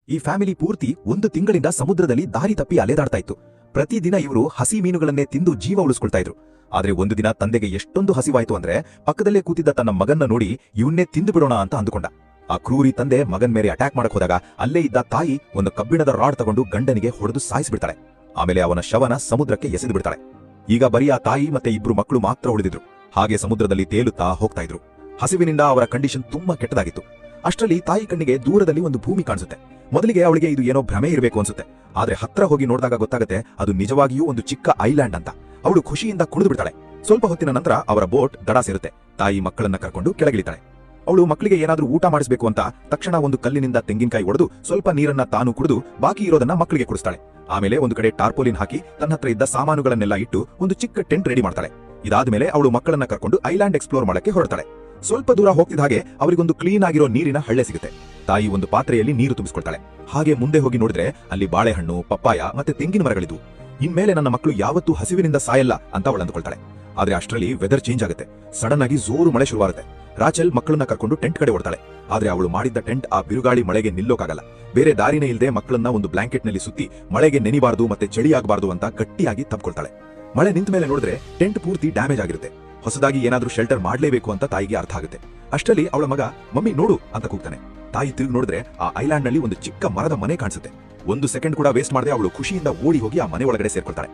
ಈ ಫ್ಯಾಮಿಲಿ ಪೂರ್ತಿ 1 ತಿಂಗಳಿಂದ ಸಮುದ್ರದಲ್ಲಿ ದಾರಿ ತಪ್ಪಿ ಅಲೆದಾಡ್ತಾ ಇತ್ತು. ಪ್ರತಿದಿನ ಇವರು ಹಸಿ ಮೀನುಗಳನ್ನೇ ತಿಂದು ಜೀವ ಉಳಿಸ್ಕೊಳ್ತಾ ಇದ್ರು. ಆದ್ರೆ ಒಂದು ದಿನ ತಂದೆಗೆ ಎಷ್ಟೊಂದು ಹಸಿವಾಯ್ತು ಅಂದ್ರೆ ಪಕ್ಕದಲ್ಲೇ ಕೂತಿದ್ದ ತನ್ನ ಮಗನ್ನ ನೋಡಿ ಇವನ್ನೇ ತಿಂದು ಬಿಡೋಣ ಅಂತ ಅಂದುಕೊಂಡ. ಆ ಕ್ರೂರಿ ತಂದೆ ಮಗನ್ ಮೇಲೆ ಅಟ್ಯಾಕ್ ಮಾಡಕ್ ಹೋದಾಗ ಅಲ್ಲೇ ಇದ್ದ ತಾಯಿ ಒಂದು ಕಬ್ಬಿಣದ ರಾಡ್ ತಗೊಂಡು ಗಂಡನಿಗೆ ಹೊಡೆದು ಸಾಯಿಸಿಬಿಡ್ತಾಳೆ. ಆಮೇಲೆ ಅವನ ಶವನ ಸಮುದ್ರಕ್ಕೆ ಎಸೆದು ಬಿಡ್ತಾಳೆ. ಈಗ ಬರೀ ಆ ತಾಯಿ ಮತ್ತೆ 2 ಮಕ್ಕಳು ಮಾತ್ರ ಉಳಿದಿದ್ರು. ಹಾಗೆ ಸಮುದ್ರದಲ್ಲಿ ತೇಲುತ್ತಾ ಹೋಗ್ತಾ ಇದ್ರು. ಹಸಿವಿನಿಂದ ಅವರ ಕಂಡೀಷನ್ ತುಂಬಾ ಕೆಟ್ಟದಾಗಿತ್ತು. ಅಷ್ಟರಲ್ಲಿ ತಾಯಿ ಕಣ್ಣಿಗೆ ದೂರದಲ್ಲಿ ಒಂದು ಭೂಮಿ ಕಾಣಿಸುತ್ತೆ. ಮೊದಲಿಗೆ ಅವಳಿಗೆ ಇದು ಏನೋ ಭ್ರಮೆ ಇರಬೇಕು ಅನ್ಸುತ್ತೆ. ಆದ್ರೆ ಹತ್ರ ಹೋಗಿ ನೋಡಿದಾಗ ಗೊತ್ತಾಗುತ್ತೆ ಅದು ನಿಜವಾಗಿಯೂ ಒಂದು ಚಿಕ್ಕ ಐಲ್ಯಾಂಡ್ ಅಂತ. ಅವಳು ಖುಷಿಯಿಂದ ಕುಣಿದು ಬಿಡ್ತಾಳೆ. ಸ್ವಲ್ಪ ಹೊತ್ತಿನ ನಂತರ ಅವರ ಬೋಟ್ ದಡ ಸೇರುತ್ತೆ. ತಾಯಿ ಮಕ್ಕಳನ್ನ ಕರ್ಕೊಂಡು ಕೆಳಗಿಳಿತಾಳೆ. ಅವಳು ಮಕ್ಕಳಿಗೆ ಏನಾದ್ರೂ ಊಟ ಮಾಡಿಸಬೇಕು ಅಂತ ತಕ್ಷಣ ಒಂದು ಕಲ್ಲಿನಿಂದ ತೆಂಗಿನಕಾಯಿ ಒಡೆದು ಸ್ವಲ್ಪ ನೀರನ್ನ ತಾನು ಕುಡಿದು ಬಾಕಿ ಇರೋದನ್ನ ಮಕ್ಕಳಿಗೆ ಕುಡಿಸ್ತಾಳೆ. ಆಮೇಲೆ ಒಂದು ಕಡೆ ಟಾರ್ಪೋಲಿನ್ ಹಾಕಿ ತನ್ನ ಹತ್ರ ಇದ್ದ ಸಾಮಾನುಗಳನ್ನೆಲ್ಲ ಇಟ್ಟು ಒಂದು ಚಿಕ್ಕ ಟೆಂಟ್ ರೆಡಿ ಮಾಡ್ತಾಳೆ. ಇದಾದ್ಮೇಲೆ ಅವಳು ಮಕ್ಕಳನ್ನ ಕರ್ಕೊಂಡು ಐಲ್ಯಾಂಡ್ ಎಕ್ಸ್ಪ್ಲೋರ್ ಮಾಡಕ್ಕೆ ಹೊರಡ್ತಾಳೆ. ಸ್ವಲ್ಪ ದೂರ ಹೋಗ್ತಿದ್ದ ಹಾಗೆ ಅವರಿಗೊಂದು ಕ್ಲೀನ್ ಆಗಿರೋ ನೀರಿನ ಹಳ್ಳೆ ಸಿಗುತ್ತೆ. ತಾಯಿ ಒಂದು ಪಾತ್ರೆಯಲ್ಲಿ ನೀರು ತುಂಬಿಸ್ಕೊಳ್ತಾಳೆ. ಹಾಗೆ ಮುಂದೆ ಹೋಗಿ ನೋಡಿದ್ರೆ ಅಲ್ಲಿ ಬಾಳೆಹಣ್ಣು, ಪಪ್ಪಾಯ ಮತ್ತೆ ತೆಂಗಿನ ಮರಗಳಿದ್ವು. ಇನ್ಮೇಲೆ ನನ್ನ ಮಕ್ಕಳು ಯಾವತ್ತೂ ಹಸಿವಿನಿಂದ ಸಾಯಲ್ಲ ಅಂತ ಅವಳು ಅಂದುಕೊಳ್ತಾಳೆ. ಆದ್ರೆ ಅಷ್ಟರಲ್ಲಿ ವೆದರ್ ಚೇಂಜ್ ಆಗುತ್ತೆ. ಸಡನ್ ಆಗಿ ಜೋರು ಮಳೆ ಶುರುವಾಗುತ್ತೆ. ರಾಚೆಲ್ ಮಕ್ಕಳನ್ನ ಕರ್ಕೊಂಡು ಟೆಂಟ್ ಕಡೆ ಓಡ್ತಾಳೆ. ಆದ್ರೆ ಅವಳು ಮಾಡಿದ್ದ ಟೆಂಟ್ ಆ ಬಿರುಗಾಳಿ ಮಳೆಗೆ ನಿಲ್ಲೋಕಾಗಲ್ಲ. ಬೇರೆ ದಾರಿನೇ ಇಲ್ಲದೆ ಮಕ್ಕಳನ್ನ ಒಂದು ಬ್ಲಾಂಕೆಟ್ ನಲ್ಲಿ ಸುತ್ತಿ ಮಳೆಗೆ ನೆನಿಬಾರದು ಮತ್ತೆ ಚಳಿ ಆಗಬಾರದು ಅಂತ ಗಟ್ಟಿಯಾಗಿ ತಪ್ಕೊಳ್ತಾಳೆ. ಮಳೆ ನಿಂತ ಮೇಲೆ ನೋಡಿದ್ರೆ ಟೆಂಟ್ ಪೂರ್ತಿ ಡ್ಯಾಮೇಜ್ ಆಗಿರುತ್ತೆ. ಹೊಸದಾಗಿ ಏನಾದ್ರೂ ಶೆಲ್ಟರ್ ಮಾಡ್ಲೇಬೇಕು ಅಂತ ತಾಯಿಗೆ ಅರ್ಥ ಆಗುತ್ತೆ. ಅಷ್ಟರಲ್ಲಿ ಅವಳ ಮಗ ಮಮ್ಮಿ ನೋಡು ಅಂತ ಕೂಗ್ತಾನೆ. ತಾಯಿ ತಿರುಗಿ ನೋಡಿದ್ರೆ ಆ ಐಲ್ಯಾಂಡ್ ನಲ್ಲಿ ಒಂದು ಚಿಕ್ಕ ಮರದ ಮನೆ ಕಾಣಿಸುತ್ತೆ. 1 ಸೆಕೆಂಡ್ ಕೂಡ ವೇಸ್ಟ್ ಮಾಡದೆ ಅವಳು ಖುಷಿಯಿಂದ ಓಡಿ ಹೋಗಿ ಆ ಮನೆ ಒಳಗಡೆ ಸೇರ್ಕೊಳ್ತಾಳೆ.